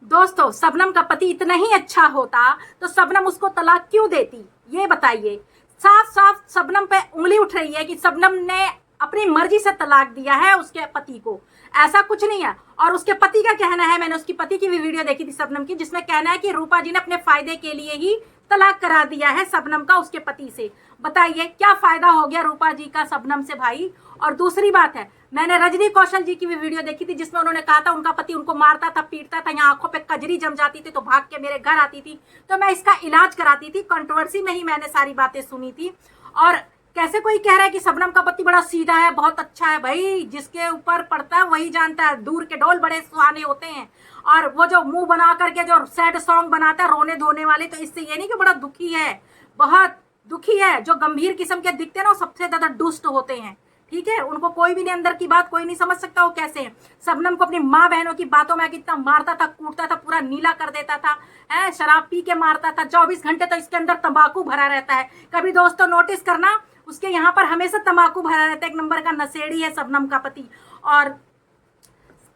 दोस्तों, शबनम का पति इतना ही अच्छा होता तो शबनम उसको तलाक क्यों देती, ये बताइए। साफ साफ शबनम पे उंगली उठ रही है कि शबनम ने अपनी मर्जी से तलाक दिया है उसके पति को, ऐसा कुछ नहीं है। और उसके पति का कहना है, मैंने उसकी पति की भी वीडियो देखी थी शबनम की, जिसमें कहना है कि रूपा जी ने अपने फायदे के लिए ही तलाक करा दिया है शबनम का उसके पति से। बताइए क्या फायदा हो गया रूपा जी का शबनम से भाई। और दूसरी बात है, मैंने रजनी कौशल जी की भी वीडियो देखी थी जिसमें उन्होंने कहा था उनका पति उनको मारता था, पीटता था, यहाँ आंखों पे कजरी जम जाती थी तो भाग के मेरे घर आती थी, तो मैं इसका इलाज कराती थी। कंट्रोवर्सी में ही मैंने सारी बातें सुनी थी। और कैसे कोई कह रहा है कि शबनम का पति बड़ा सीधा है, बहुत अच्छा है। भाई जिसके ऊपर पड़ता है वही जानता है, दूर के ढोल बड़े सुहाने होते हैं। और वो जो मुंह बना करके जो सैड सॉन्ग बनाता है रोने धोने वाले, तो इससे ये नहीं कि बड़ा दुखी है, बहुत दुखी है। जो गंभीर किस्म के दिखते हैं ना, वो सबसे ज्यादा दुष्ट होते हैं। ठीक है, उनको कोई भी नहीं, अंदर की बात कोई नहीं समझ सकता वो कैसे है। शबनम को अपनी माँ बहनों की बातों में कितना मारता था, कूटता था, पूरा नीला कर देता था, है शराब पी के मारता था। 24 घंटे तो इसके अंदर तंबाकू भरा रहता है। कभी दोस्तों नोटिस करना, उसके यहाँ पर हमेशा तंबाकू भरा रहता है। एक नंबर का नशेड़ी है शबनम का पति, और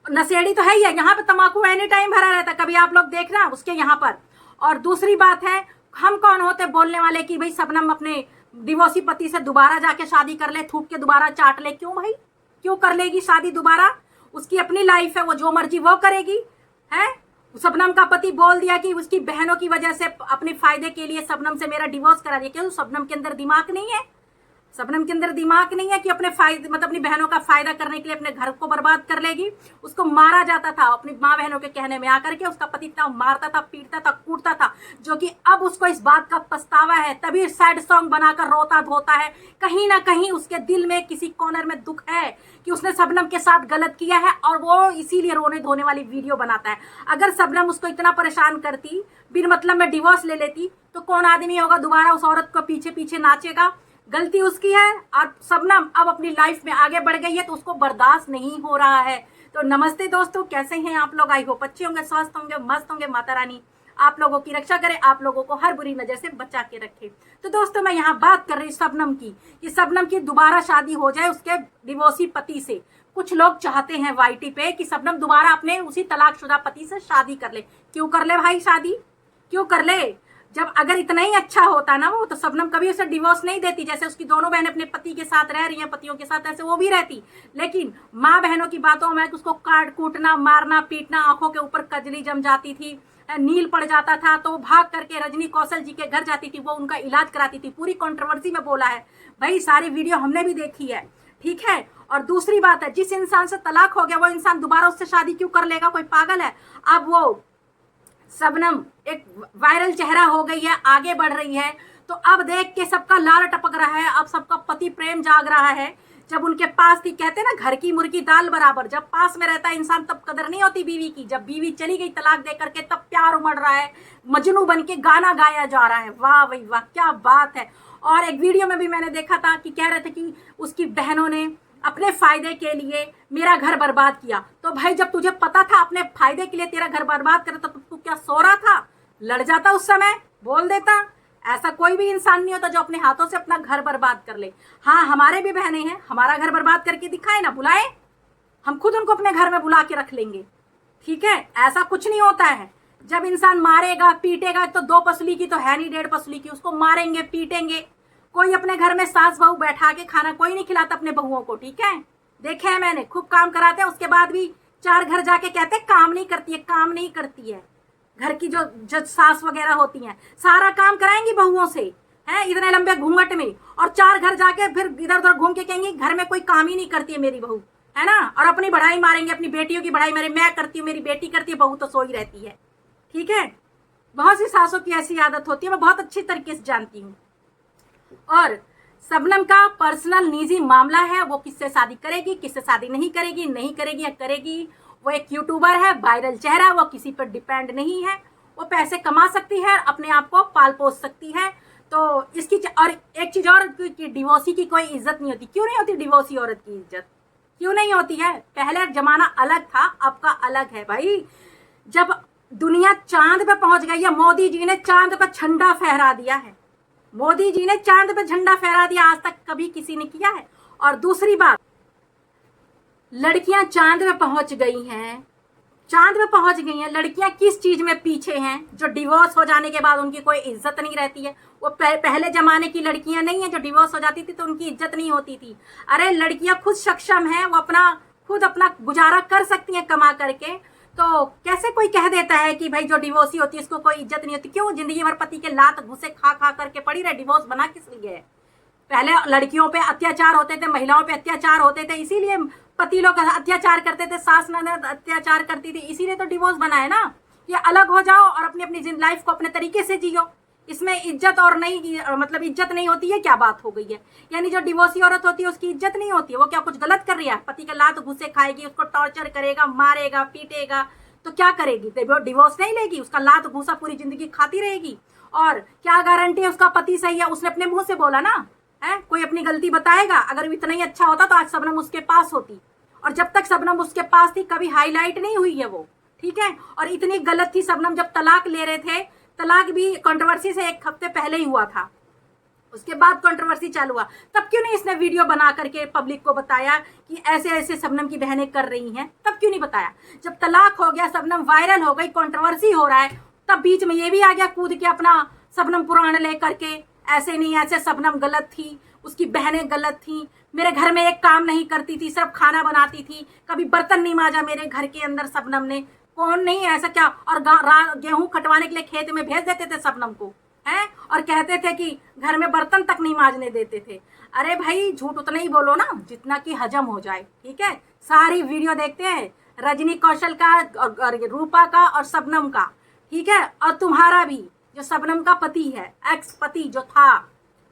नशेड़ी तो है ही है, यहाँ पे तंबाकू एनी टाइम भरा रहता है, कभी आप लोग देखना उसके यहाँ पर। और दूसरी बात है, हम कौन होते बोलने वाले कि भाई शबनम अपने डिवोर्सी पति से दोबारा जाके शादी कर ले, थूक के दोबारा चाट ले। क्यों भाई, क्यों कर लेगी शादी दोबारा? उसकी अपनी लाइफ है, वो जो मर्जी वो करेगी है। शबनम का पति बोल दिया कि उसकी बहनों की वजह से अपने फायदे के लिए शबनम से मेरा डिवोर्स करा दिया। क्यों? शबनम के अंदर दिमाग नहीं है? शबनम के अंदर दिमाग नहीं है कि अपने फायदे मतलब अपनी बहनों का फायदा करने के लिए अपने घर को बर्बाद कर लेगी। उसको मारा जाता था अपनी माँ बहनों के कहने में आकर के, उसका पति इतना मारता था, पीटता था, कूटता था, जो कि अब उसको इस बात का पछतावा है, तभी सैड सॉन्ग बनाकर रोता धोता है। कहीं ना कहीं उसके दिल में किसी कॉर्नर में दुख है कि उसने शबनम के साथ गलत किया है, और वो इसीलिए रोने धोने वाली वीडियो बनाता है। अगर शबनम उसको इतना परेशान करती, बिन मतलब में डिवोर्स ले लेती, तो कौन आदमी होगा दोबारा उस औरत को पीछे पीछे नाचेगा? गलती उसकी है, और शबनम अब अपनी लाइफ में आगे बढ़ गई है तो उसको बर्दाश्त नहीं हो रहा है। तो नमस्ते दोस्तों, कैसे हैं आप लोग? आई होप अच्छे होंगे, स्वस्थ होंगे, मस्त होंगे। माता रानी आप लोगों की रक्षा करे, आप लोगों को हर बुरी नजर से बचा के रखे। तो दोस्तों, मैं यहाँ बात कर रही हूँ शबनम की, कि शबनम की दोबारा शादी हो जाए उसके डिवोर्सी पति से। कुछ लोग चाहते हैं वाईटी पे कि शबनम दोबारा अपने उसी तलाकशुदा पति से शादी कर ले। क्यों कर ले भाई शादी, क्यों कर ले? जब अगर इतना ही अच्छा होता ना वो, तो शबनम कभी उसे डिवोर्स नहीं देती। जैसे उसकी दोनों बहनें अपने पति के साथ रह रही हैं, पतियों के साथ, ऐसे वो भी रहती। लेकिन माँ बहनों की बातों में उसको काट कूटना, मारना, पीटना, आंखों के ऊपर कजली जम जाती थी, नील पड़ जाता था, तो वो भाग करके रजनी कौशल जी के घर जाती थी, वो उनका इलाज कराती थी। पूरी कंट्रोवर्सी में बोला है भाई, सारी वीडियो हमने भी देखी है। ठीक है, और दूसरी बात है, जिस इंसान से तलाक हो गया वो इंसान दोबारा उससे शादी क्यों कर लेगा? कोई पागल है? अब वो शबनम एक वायरल चेहरा हो गई है, आगे बढ़ रही है, तो अब देख के सबका लार टपक रहा है, अब सबका पति प्रेम जाग रहा है। जब उनके पास थी, कहते ना घर की मुर्गी दाल बराबर, जब पास में रहता है इंसान तब कदर नहीं होती बीवी की। जब बीवी चली गई तलाक दे करके, तब प्यार उमड़ रहा है, मजनू बन के गाना गाया जा रहा है। वाह भाई वाह, क्या बात है। और एक वीडियो में भी मैंने देखा था कि कह रहे थे कि उसकी बहनों ने अपने फायदे के लिए मेरा घर बर्बाद किया। तो भाई जब तुझे पता था अपने फायदे के लिए तेरा घर बर्बाद करे, तो तू क्या सो रहा था? लड़ जाता उस समय, बोल देता। ऐसा कोई भी इंसान नहीं होता जो अपने हाथों से अपना घर बर्बाद कर ले। हाँ, हमारे भी बहनें हैं, हमारा घर बर्बाद करके दिखाए ना, बुलाए, हम खुद उनको अपने घर में बुला के रख लेंगे। ठीक है, ऐसा कुछ नहीं होता है। जब इंसान मारेगा पीटेगा, तो 2 पसली की तो है नहीं, 1.5 पसली की, उसको मारेंगे पीटेंगे। कोई अपने घर में सास बहू बैठा के खाना कोई नहीं खिलाता अपने बहुओं को। ठीक है, देखे है मैंने, खूब काम कराते हैं, उसके बाद भी 4 घर जाके कहते हैं काम नहीं करती है, काम नहीं करती है। घर की जो सास वगैरह होती हैं, सारा काम कराएंगी बहुओं से, हैं इतने लंबे घूंघट में, और 4 घर जाके फिर इधर उधर घूम के कहेंगी घर में कोई काम ही नहीं करती है मेरी बहू, है ना। और अपनी बढ़ाई मारेंगे, अपनी बेटियों की बढ़ाई मारे, मैं करती हूँ, मेरी बेटी करती है, बहू तो सोई रहती है। ठीक है, बहुत सी सासों की ऐसी आदत होती है, मैं बहुत अच्छी तरीके से जानती हूँ। और शबनम का पर्सनल निजी मामला है, वो किससे शादी करेगी, किससे शादी नहीं करेगी, नहीं करेगी या करेगी। वो एक यूट्यूबर है, वायरल चेहरा, वो किसी पर डिपेंड नहीं है। वो पैसे कमा सकती है, अपने आप को पाल पोस सकती है। तो इसकी और एक चीज और, डिवोर्सी की कोई इज्जत नहीं होती। क्यों नहीं होती डिवोर्सी औरत की इज्जत? क्यों नहीं होती है? पहले जमाना अलग था, अब का अलग है भाई। जब दुनिया चांद पे पहुंच गई है, मोदी जी ने चांद पे झंडा फहरा दिया है, मोदी जी ने चांद पे झंडा फहरा दिया, आज तक कभी किसी ने किया है। और दूसरी बात, लड़कियां चांद पे पहुंच गई हैं, चांद में पहुंच गई हैं। लड़कियां किस चीज में पीछे हैं? जो डिवोर्स हो जाने के बाद उनकी कोई इज्जत नहीं रहती है। वो पहले जमाने की लड़कियां नहीं है जो डिवोर्स हो जाती थी तो उनकी इज्जत नहीं होती थी। अरे लड़कियां खुद सक्षम हैं, वो खुद अपना गुजारा कर सकती हैं कमा करके। तो कैसे कोई कह देता है कि भाई जो डिवोर्सी होती है इसको कोई इज्जत नहीं होती? क्यों जिंदगी भर पति के लात घुसे खा खा करके पड़ी रहे? डिवोर्स बना किस लिए है? पहले लड़कियों पे अत्याचार होते थे, महिलाओं पे अत्याचार होते थे, इसीलिए पति लोग अत्याचार करते थे, सास ननद अत्याचार करती थी, इसीलिए तो डिवोर्स बना है ना। ये अलग हो जाओ और अपनी अपनी लाइफ को अपने तरीके से जियो। इसमें इज्जत और नहीं, मतलब इज्जत नहीं होती है, क्या बात हो गई है? यानी जो डिवोर्सी औरत होती है उसकी इज्जत नहीं होती है? वो क्या कुछ गलत कर रही है? पति का लात घुसे खाएगी, उसको टॉर्चर करेगा, मारेगा, पीटेगा, तो क्या करेगी? डिवोर्स नहीं लेगी, उसका लात घूसा पूरी जिंदगी खाती रहेगी। और क्या गारंटी है उसका पति सही है? उसने अपने मुंह से बोला ना, है कोई अपनी गलती बताएगा? अगर इतना ही अच्छा होता तो आज शबनम उसके पास होती। और जब तक शबनम उसके पास थी कभी हाईलाइट नहीं हुई है वो, ठीक है। और इतनी गलत थी शबनम, जब तलाक ले रहे थे, तलाक भी कंट्रोवर्सी से 1 हफ्ते पहले ही हुआ था, उसके बाद कंट्रोवर्सी चालू हुआ, तब क्यों नहीं इसने वीडियो बना करके पब्लिक को बताया कि ऐसे ऐसे शबनम की बहनें कर रही हैं? तब क्यों नहीं बताया? जब तलाक हो गया, शबनम वायरल हो गई, कंट्रोवर्सी हो रहा है, तब बीच में ये भी आ गया कूद के अपना शबनम पुराण ले करके, ऐसे नहीं ऐसे शबनम गलत थी, उसकी बहनें गलत थी, मेरे घर में एक काम नहीं करती थी, सिर्फ खाना बनाती थी, कभी बर्तन नहीं मांजा मेरे घर के अंदर शबनम ने। कौन नहीं ऐसा क्या? और गेहूं कटवाने के लिए खेत में भेज देते थे शबनम को, हैं, और कहते थे कि घर में बर्तन तक नहीं मांजने देते थे। अरे भाई झूठ उतना ही बोलो ना जितना कि हजम हो जाए, ठीक है। सारी वीडियो देखते हैं, रजनी कौशल का और रूपा का और शबनम का, ठीक है, और तुम्हारा भी जो शबनम का पति है, एक्स पति जो था,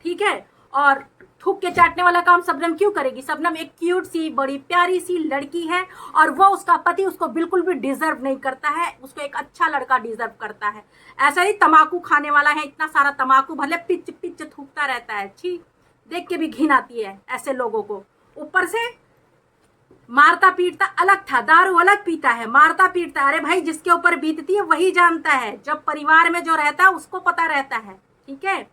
ठीक है। और थूक के चाटने वाला काम शबनम क्यों करेगी? शबनम एक क्यूट सी बड़ी प्यारी सी लड़की है और वो उसका पति उसको बिल्कुल भी डिजर्व नहीं करता है, उसको एक अच्छा लड़का डिजर्व करता है। ऐसा ही तम्बाकू खाने वाला है, इतना सारा तम्बाकू भले पिच पिच थूकता रहता है, छी, देख के भी घिन आती है ऐसे लोगों को। ऊपर से मारता पीटता अलग था, दारू अलग पीता है, मारता पीटता। अरे भाई जिसके ऊपर बीतती है वही जानता है, जब परिवार में जो रहता है उसको पता रहता है, ठीक है।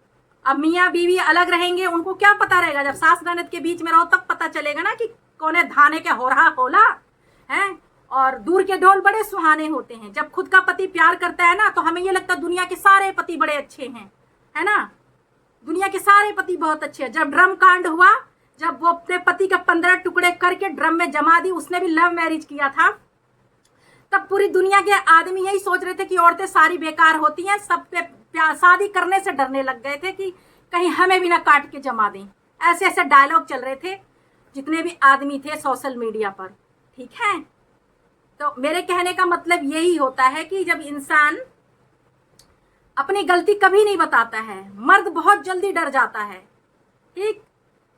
अब मियाँ बीवी अलग रहेंगे, उनको क्या पता रहेगा? जब सास ननद के बीच में रहो तब पता चलेगा ना कि कौने धाने के हो रहा होला है। और दूर के ढोल बड़े सुहाने होते हैं। जब खुद का पति प्यार करता है ना तो हमें ये लगता है दुनिया के सारे पति बड़े अच्छे हैं, है ना, दुनिया के सारे पति बहुत अच्छे हैं। जब ड्रम कांड हुआ, जब वो अपने पति का 15 टुकड़े करके ड्रम में जमा दी, उसने भी लव मैरिज किया था, तब पूरी दुनिया के आदमी यही सोच रहे थे कि औरतें सारी बेकार होती हैं, सब पे शादी करने से डरने लग गए थे कि कहीं हमें भी ना काट के जमा दें। ऐसे ऐसे डायलॉग चल रहे थे जितने भी आदमी थे सोशल मीडिया पर, ठीक है। तो मेरे कहने का मतलब यही होता है कि जब इंसान अपनी गलती कभी नहीं बताता है, मर्द बहुत जल्दी डर जाता है, ठीक,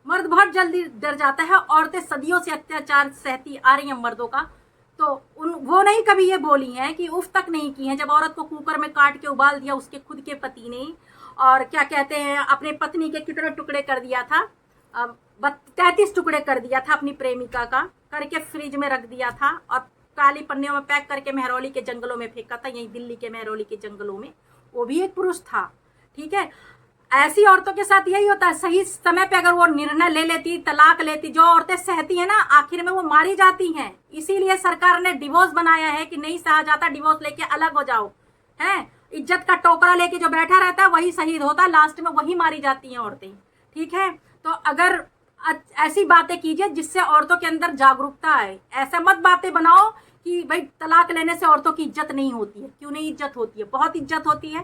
मर्द बहुत जल्दी डर जाता है। औरतें सदियों से अत्याचार सहती आ रही हैं मर्दों का, तो वो नहीं कभी ये बोली हैं कि उफ तक नहीं की हैं। जब औरत को कुकर में काट के उबाल दिया उसके खुद के पति ने, और क्या कहते हैं अपने पत्नी के कितने टुकड़े कर दिया था, 33 टुकड़े कर दिया था अपनी प्रेमिका का, करके फ्रिज में रख दिया था और काली पन्नियों में पैक करके मेहरौली के जंगलों में फेंका था, यहीं दिल्ली के मेहरौली के जंगलों में। वो भी एक पुरुष था, ठीक है। ऐसी औरतों के साथ यही होता है, सही समय पे अगर वो निर्णय ले लेती, तलाक लेती, जो औरतें सहती हैं ना आखिर में वो मारी जाती हैं। इसीलिए सरकार ने डिवोर्स बनाया है कि नहीं सहा जाता डिवोर्स लेके अलग हो जाओ, हैं। इज्जत का टोकरा लेके जो बैठा रहता है वही शहीद होता है, लास्ट में वही मारी जाती हैं औरतें, ठीक है। तो अगर ऐसी बातें कीजिए जिससे औरतों के अंदर जागरूकता आए। ऐसा मत बातें बनाओ कि भाई तलाक लेने से औरतों की इज्जत नहीं होती है। क्यों नहीं इज्जत होती है? बहुत इज्जत होती है।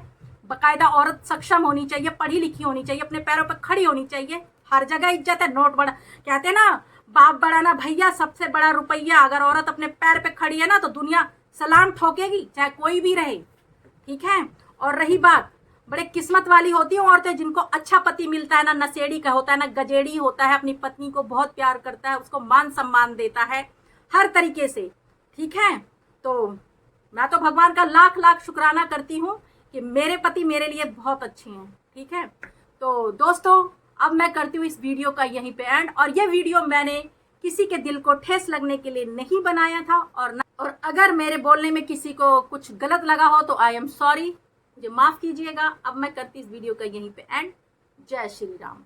बाकायदा औरत सक्षम होनी चाहिए, पढ़ी लिखी होनी चाहिए, अपने पैरों पर खड़ी होनी चाहिए। हर जगह इज्जत है। नोट बड़ा, कहते हैं ना बाप बड़ा ना भैया, सबसे बड़ा रुपया। अगर औरत अपने पैर पे खड़ी है ना तो दुनिया सलाम ठोकेगी, चाहे कोई भी रहे, ठीक है। और रही बात, बड़े किस्मत वाली होती हैं औरतें जिनको अच्छा पति मिलता है, ना नशेड़ी का होता है ना गजेड़ी होता है, अपनी पत्नी को बहुत प्यार करता है, उसको मान सम्मान देता है हर तरीके से, ठीक है। तो मैं तो भगवान का लाख लाख शुक्राना करती हूँ कि मेरे पति मेरे लिए बहुत अच्छे हैं, ठीक है। तो दोस्तों अब मैं करती हूँ इस वीडियो का यहीं पे एंड। और ये वीडियो मैंने किसी के दिल को ठेस लगने के लिए नहीं बनाया था, और अगर मेरे बोलने में किसी को कुछ गलत लगा हो तो आई एम सॉरी, मुझे माफ़ कीजिएगा। अब मैं करती इस वीडियो का यहीं पे एंड। जय श्री राम।